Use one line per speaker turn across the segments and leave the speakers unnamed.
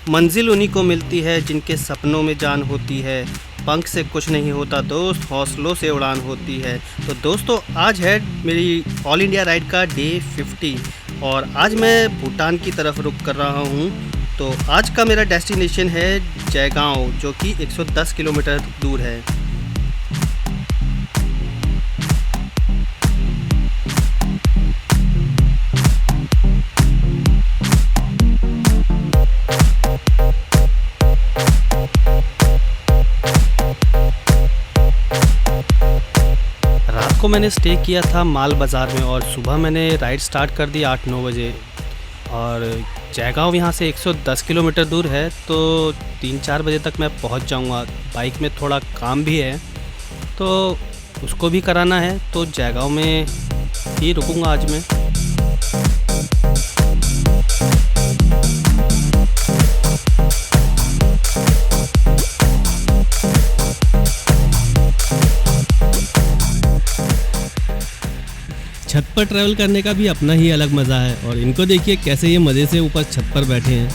मंजिल उन्हीं को मिलती है जिनके सपनों में जान होती है। पंख से कुछ नहीं होता दोस्त, हौसलों से उड़ान होती है। तो दोस्तों आज है मेरी ऑल इंडिया राइड का डे 50 और आज मैं भूटान की तरफ रुख कर रहा हूँ। तो आज का मेरा डेस्टिनेशन है जयगांव, जो कि 110 किलोमीटर दूर है। रात को मैंने स्टे किया था माल बाज़ार में और सुबह मैंने राइड स्टार्ट कर दी 8-9 बजे। और जयगांव यहाँ से 110 किलोमीटर दूर है, तो 3-4 बजे तक मैं पहुँच जाऊँगा। बाइक में थोड़ा काम भी है तो उसको भी कराना है, तो जयगांव में ही रुकूँगा आज मैं।
छत पर ट्रैवल करने का भी अपना ही अलग मज़ा है और इनको देखिए कैसे ये मज़े से ऊपर छत पर बैठे हैं।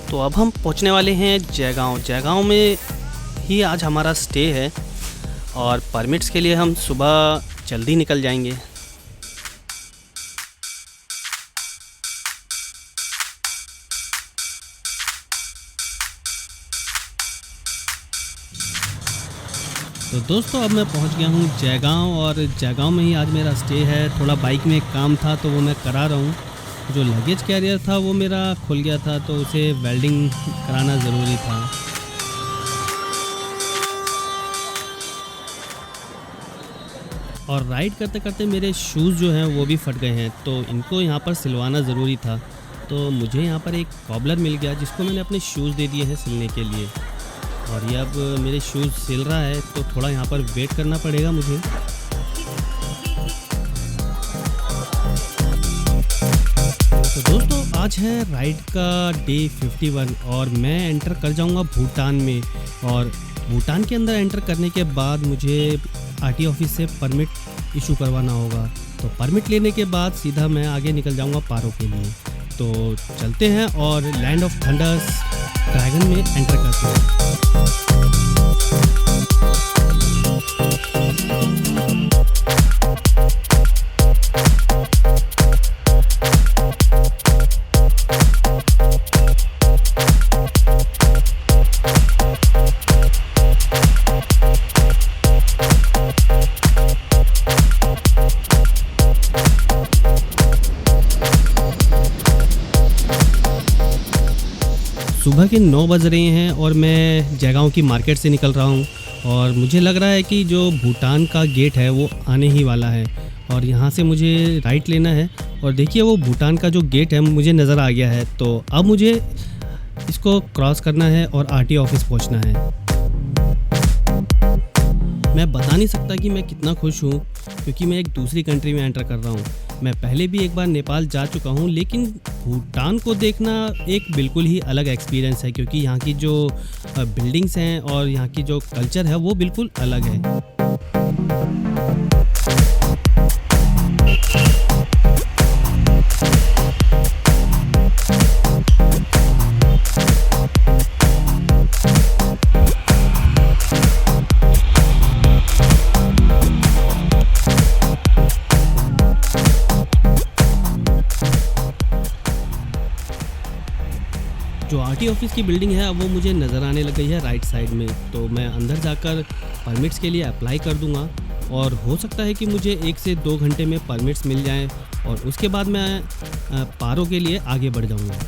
तो अब हम पहुंचने वाले हैं जयगांव। जयगांव में ही आज हमारा स्टे है और परमिट्स के लिए हम सुबह जल्दी निकल जाएंगे।
तो दोस्तों अब मैं पहुंच गया हूं जयगांव और जयगांव में ही आज मेरा स्टे है। थोड़ा बाइक में एक काम था तो वो मैं करा रहा हूं। जो लगेज कैरियर था वो मेरा खुल गया था तो उसे वेल्डिंग कराना ज़रूरी था। और राइड करते करते मेरे शूज़ जो हैं वो भी फट गए हैं, तो इनको यहाँ पर सिलवाना ज़रूरी था। तो मुझे यहाँ पर एक कॉबलर मिल गया जिसको मैंने अपने शूज़ दे दिए हैं सिलने के लिए। और ये अब मेरे शूज़ सिल रहा है तो थोड़ा यहाँ पर वेट करना पड़ेगा मुझे। तो दोस्तों आज है राइड का डे 51 और मैं एंटर कर जाऊँगा भूटान में। और भूटान के अंदर एंटर करने के बाद मुझे आरटी ऑफिस से परमिट इशू करवाना होगा। तो परमिट लेने के बाद सीधा मैं आगे निकल जाऊंगा पारो के लिए। तो चलते हैं और लैंड ऑफ थंडर्स ड्रैगन में एंटर करते हैं। सुबह के 9 बज रहे हैं और मैं जयगांव की मार्केट से निकल रहा हूं और मुझे लग रहा है कि जो भूटान का गेट है वो आने ही वाला है और यहां से मुझे राइट लेना है। और देखिए वो भूटान का जो गेट है मुझे नज़र आ गया है। तो अब मुझे इसको क्रॉस करना है और आरटी ऑफिस पहुंचना है। मैं बता नहीं सकता कि मैं कितना खुश हूँ क्योंकि मैं एक दूसरी कंट्री में एंटर कर रहा हूँ। मैं पहले भी एक बार नेपाल जा चुका हूँ, लेकिन भूटान को देखना एक बिल्कुल ही अलग एक्सपीरियंस है क्योंकि यहाँ की जो बिल्डिंग्स हैं और यहाँ की जो कल्चर है वो बिल्कुल अलग है। जो आरटी ऑफिस की बिल्डिंग है वो मुझे नज़र आने लग गई है राइट साइड में। तो मैं अंदर जाकर परमिट्स के लिए अप्लाई कर दूंगा और हो सकता है कि मुझे 1 से 2 घंटे में परमिट्स मिल जाएं और उसके बाद मैं पारो के लिए आगे बढ़ जाऊंगा।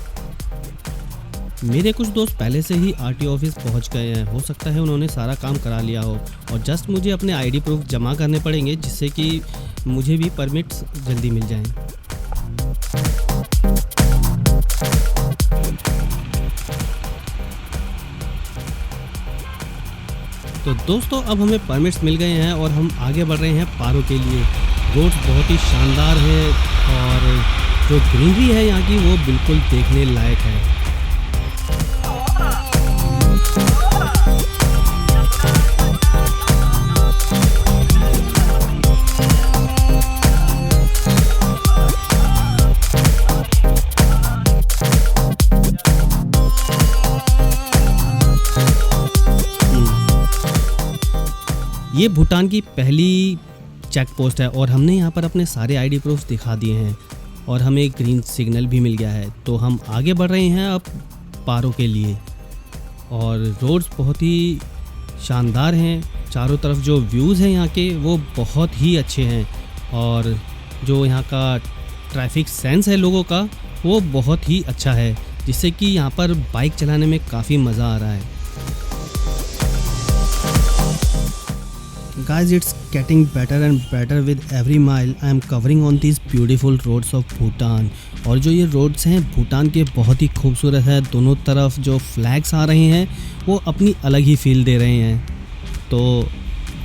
मेरे कुछ दोस्त पहले से ही आरटी ऑफिस पहुंच गए हैं, हो सकता है उन्होंने सारा काम करा लिया हो और जस्ट मुझे अपने आईडी प्रूफ जमा करने पड़ेंगे जिससे कि मुझे भी परमिट्स जल्दी मिल जाएं। तो दोस्तों अब हमें परमिट्स मिल गए हैं और हम आगे बढ़ रहे हैं पारो के लिए। रोड्स बहुत ही शानदार है और जो ग्रीनरी है यहाँ की वो बिल्कुल देखने लायक है। ये भूटान की पहली चेक पोस्ट है और हमने यहाँ पर अपने सारे आईडी प्रूफ दिखा दिए हैं और हमें ग्रीन सिग्नल भी मिल गया है। तो हम आगे बढ़ रहे हैं अब पारो के लिए। और रोड्स बहुत ही शानदार हैं, चारों तरफ जो व्यूज़ हैं यहाँ के वो बहुत ही अच्छे हैं और जो यहाँ का ट्रैफिक सेंस है लोगों का वो बहुत ही अच्छा है, जिससे कि यहाँ पर बाइक चलाने में काफ़ी मज़ा आ रहा है। Guys, it's getting better and better with every mile I am covering on these beautiful roads of Bhutan। और जो ये रोड्स हैं भूटान के बहुत ही खूबसूरत है। दोनों तरफ जो फ्लैग्स आ रहे हैं वो अपनी अलग ही फील दे रहे हैं। तो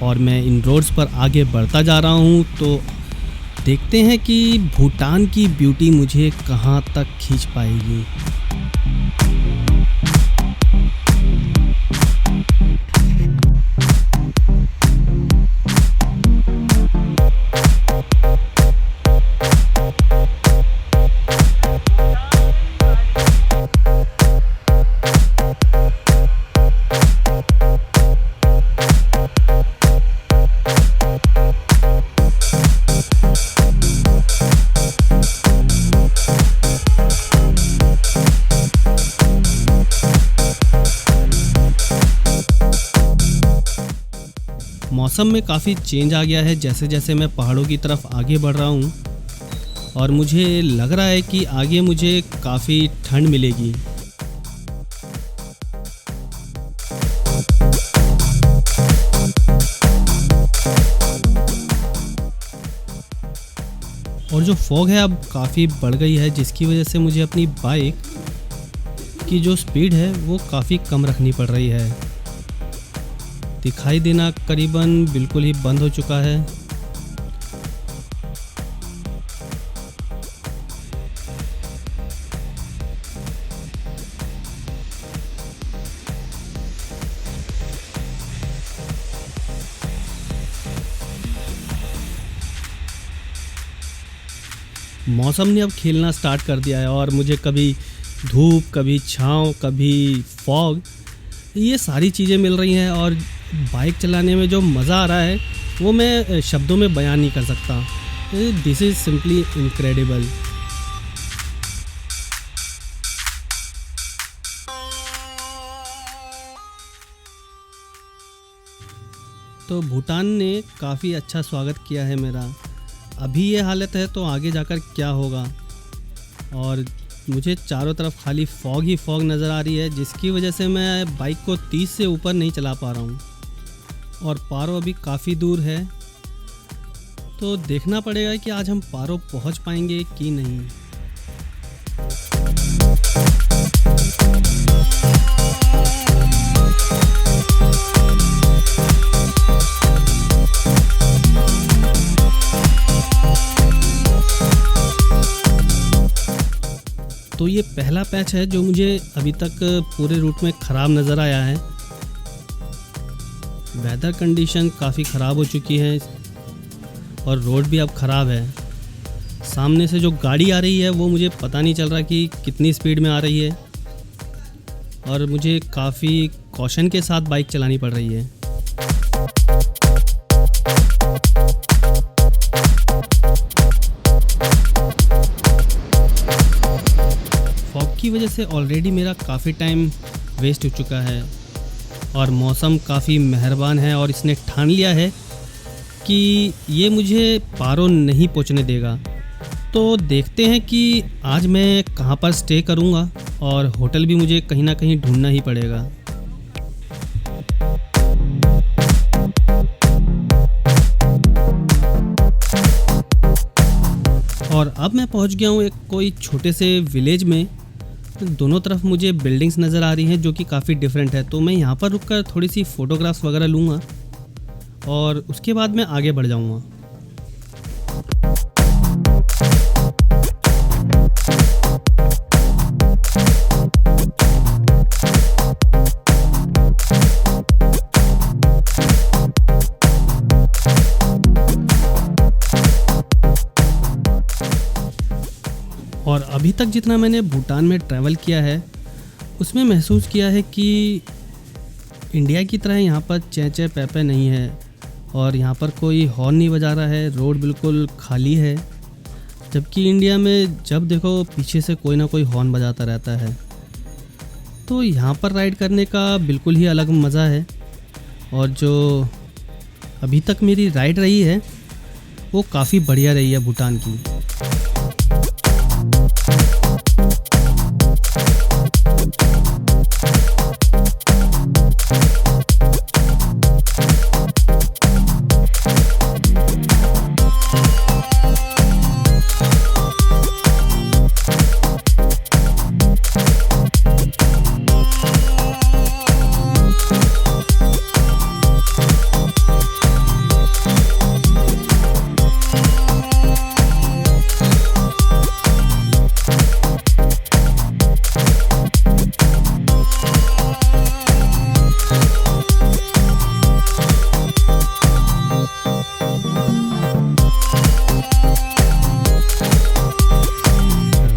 और मैं इन रोड्स पर आगे बढ़ता जा रहा हूँ, तो देखते हैं कि भूटान की ब्यूटी मुझे कहाँ तक खींच पाएगी। मौसम में काफ़ी चेंज आ गया है जैसे जैसे मैं पहाड़ों की तरफ आगे बढ़ रहा हूँ और मुझे लग रहा है कि आगे मुझे काफ़ी ठंड मिलेगी। और जो फॉग है अब काफ़ी बढ़ गई है, जिसकी वजह से मुझे अपनी बाइक की जो स्पीड है वो काफ़ी कम रखनी पड़ रही है। दिखाई देना करीबन बिल्कुल ही बंद हो चुका है। मौसम ने अब खेलना स्टार्ट कर दिया है और मुझे कभी धूप, कभी छाँव, कभी फॉग, ये सारी चीज़ें मिल रही हैं और बाइक चलाने में जो मज़ा आ रहा है वो मैं शब्दों में बयान नहीं कर सकता। This is simply incredible. तो भूटान ने काफ़ी अच्छा स्वागत किया है मेरा। अभी ये हालत है तो आगे जाकर क्या होगा। और मुझे चारों तरफ खाली फॉग ही फॉग नज़र आ रही है, जिसकी वजह से मैं बाइक को 30 से ऊपर नहीं चला पा रहा हूँ। और पारो अभी काफ़ी दूर है, तो देखना पड़ेगा कि आज हम पारो पहुँच पाएंगे कि नहीं। तो ये पहला पैच है जो मुझे अभी तक पूरे रूट में ख़राब नज़र आया है। वेदर कंडीशन काफ़ी ख़राब हो चुकी है और रोड भी अब ख़राब है। सामने से जो गाड़ी आ रही है वो मुझे पता नहीं चल रहा कि कितनी स्पीड में आ रही है और मुझे काफ़ी कॉशन के साथ बाइक चलानी पड़ रही है। फॉग की वजह से ऑलरेडी मेरा काफ़ी टाइम वेस्ट हो चुका है और मौसम काफ़ी मेहरबान है और इसने ठान लिया है कि ये मुझे पारो नहीं पहुंचने देगा। तो देखते हैं कि आज मैं कहां पर स्टे करूंगा और होटल भी मुझे कहीं ना कहीं ढूंढना ही पड़ेगा। और अब मैं पहुंच गया हूं एक कोई छोटे से विलेज में। दोनों तरफ मुझे बिल्डिंग्स नज़र आ रही हैं जो कि काफ़ी डिफरेंट है। तो मैं यहाँ पर रुककर थोड़ी सी फ़ोटोग्राफ्स वगैरह लूँगा और उसके बाद मैं आगे बढ़ जाऊँगा। अभी तक जितना मैंने भूटान में ट्रैवल किया है उसमें महसूस किया है कि इंडिया की तरह यहाँ पर चै चै पै पै नहीं है और यहाँ पर कोई हॉर्न नहीं बजा रहा है, रोड बिल्कुल खाली है। जबकि इंडिया में जब देखो पीछे से कोई ना कोई हॉर्न बजाता रहता है। तो यहाँ पर राइड करने का बिल्कुल ही अलग मज़ा है और जो अभी तक मेरी राइड रही है वो काफ़ी बढ़िया रही है भूटान की।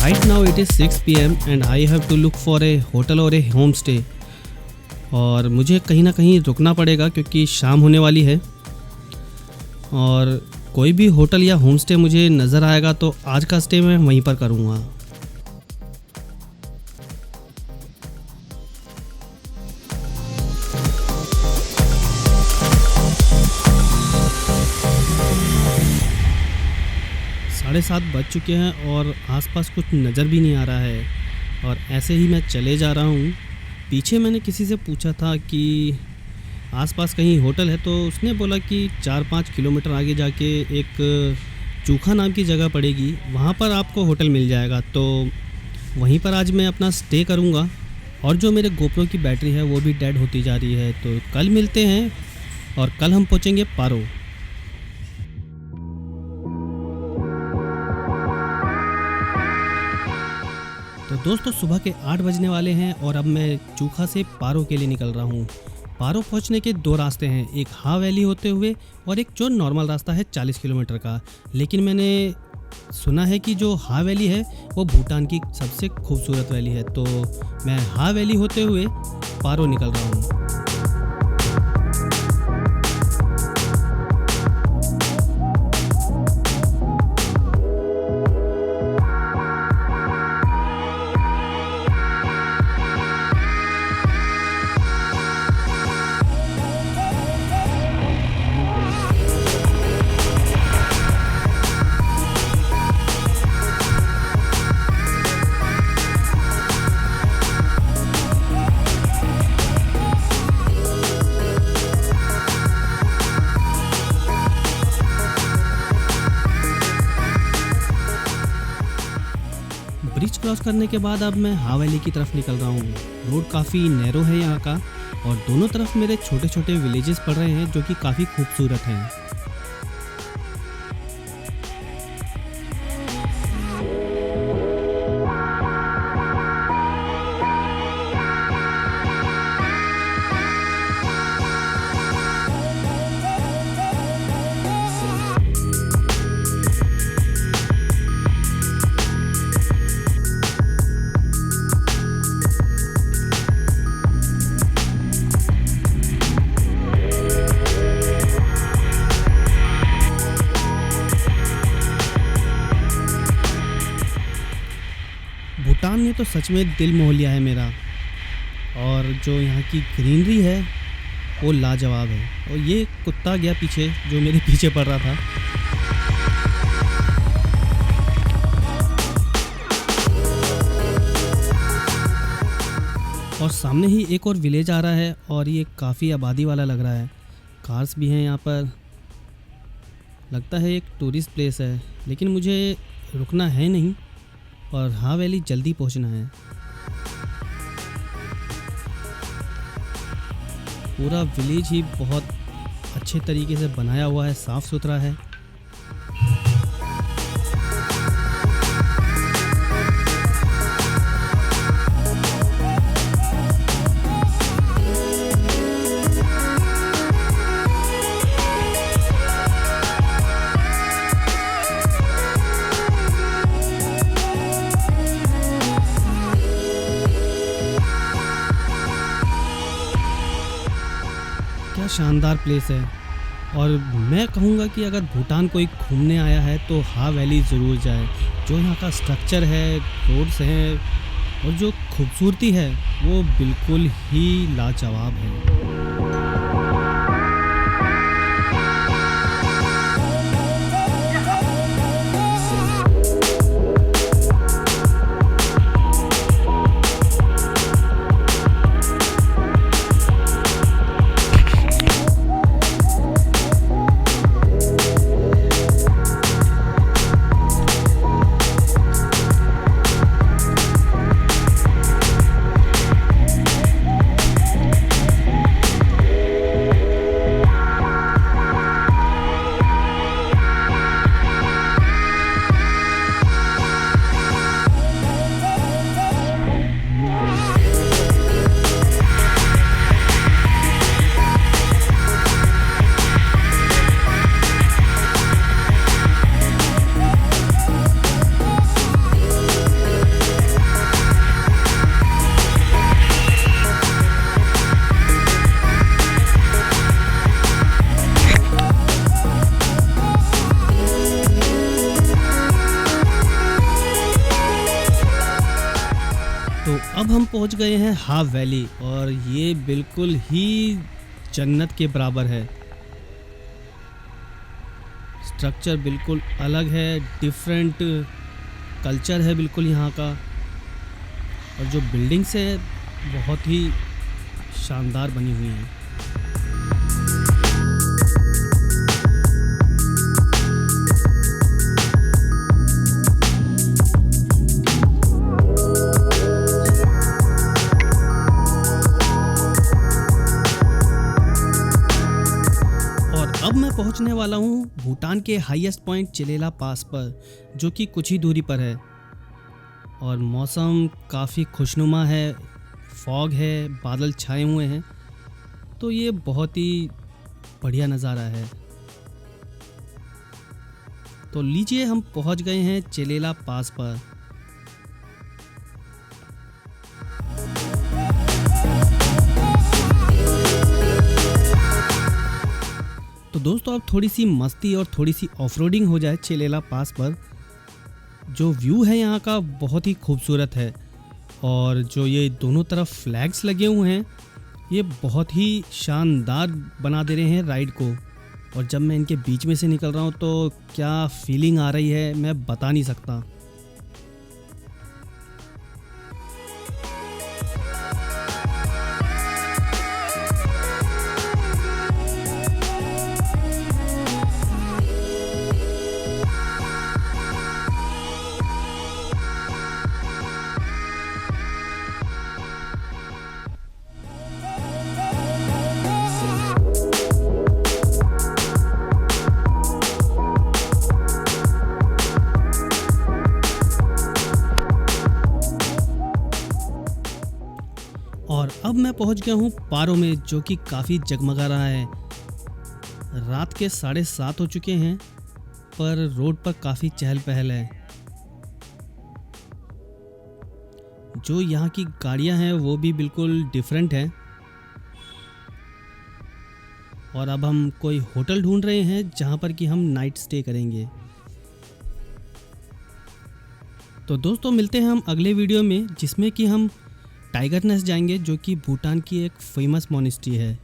Right now it is 6 PM and I have to look for a hotel or a home stay। और मुझे कहीं ना कहीं रुकना पड़ेगा क्योंकि शाम होने वाली है और कोई भी होटल या होम स्टे मुझे नज़र आएगा तो आज का स्टे मैं वहीं पर करूँगा। साढ़े 7 बज चुके हैं और आसपास कुछ नज़र भी नहीं आ रहा है और ऐसे ही मैं चले जा रहा हूँ। पीछे मैंने किसी से पूछा था कि आसपास कहीं होटल है तो उसने बोला कि 4-5 किलोमीटर आगे जाके एक चूखा नाम की जगह पड़ेगी, वहाँ पर आपको होटल मिल जाएगा। तो वहीं पर आज मैं अपना स्टे करूँगा। और जो मेरे गोप्रो की बैटरी है वो भी डेड होती जा रही है। तो कल मिलते हैं और कल हम पहुँचेंगे पारो। तो दोस्तों सुबह के 8 बजने वाले हैं और अब मैं चूखा से पारो के लिए निकल रहा हूँ। पारो पहुँचने के 2 रास्ते हैं, एक हा वैली होते हुए और एक जो नॉर्मल रास्ता है 40 किलोमीटर का। लेकिन मैंने सुना है कि जो हा वैली है वो भूटान की सबसे खूबसूरत वैली है। तो मैं हा वैली होते हुए पारो निकल रहा हूँ। ब्रिज क्रॉस करने के बाद अब मैं हा वैली की तरफ निकल रहा हूँ। रोड काफ़ी नैरो है यहाँ का और दोनों तरफ मेरे छोटे छोटे विलेजेस पड़ रहे हैं जो कि काफ़ी खूबसूरत हैं। भूटान ने तो सच में दिल मोह लिया है मेरा और जो यहाँ की ग्रीनरी है वो लाजवाब है। और ये कुत्ता गया पीछे जो मेरे पीछे पड़ रहा था। और सामने ही एक और विलेज आ रहा है और ये काफ़ी आबादी वाला लग रहा है। कार्स भी हैं यहाँ पर, लगता है एक टूरिस्ट प्लेस है। लेकिन मुझे रुकना है नहीं और हा वैली जल्दी पहुँचना है। पूरा विलेज ही बहुत अच्छे तरीके से बनाया हुआ है, साफ़ सुथरा है। क्या शानदार प्लेस है। और मैं कहूँगा कि अगर भूटान कोई घूमने आया है तो हा वैली ज़रूर जाए। जो यहाँ का स्ट्रक्चर है, रोड्स हैं और जो खूबसूरती है वो बिल्कुल ही लाजवाब है। तो अब हम पहुंच गए हैं हा वैली और ये बिल्कुल ही जन्नत के बराबर है। स्ट्रक्चर बिल्कुल अलग है, डिफरेंट कल्चर है बिल्कुल यहाँ का। और जो बिल्डिंग्स है बहुत ही शानदार बनी हुई हैं। अब मैं पहुंचने वाला हूं भूटान के हाईएस्ट पॉइंट चिलेला पास पर, जो कि कुछ ही दूरी पर है। और मौसम काफ़ी खुशनुमा है, फॉग है, बादल छाए हुए हैं, तो ये बहुत ही बढ़िया नज़ारा है। तो लीजिए हम पहुंच गए हैं चिलेला पास पर। तो दोस्तों अब थोड़ी सी मस्ती और थोड़ी सी ऑफरोडिंग हो जाए चिलेला पास पर। जो व्यू है यहाँ का बहुत ही खूबसूरत है और जो ये दोनों तरफ फ्लैग्स लगे हुए हैं ये बहुत ही शानदार बना दे रहे हैं राइड को। और जब मैं इनके बीच में से निकल रहा हूँ तो क्या फीलिंग आ रही है मैं बता नहीं सकता। और अब मैं पहुंच गया हूं पारो में, जो कि काफ़ी जगमगा रहा है। रात के 7:30 हो चुके हैं पर रोड पर काफ़ी चहल पहल है। जो यहाँ की गाड़ियां हैं वो भी बिल्कुल डिफरेंट हैं। और अब हम कोई होटल ढूंढ रहे हैं जहाँ पर कि हम नाइट स्टे करेंगे। तो दोस्तों मिलते हैं हम अगले वीडियो में, जिसमें कि हम टाइगर नेस्ट जाएंगे, जो कि भूटान की एक फेमस मोनेस्ट्री है।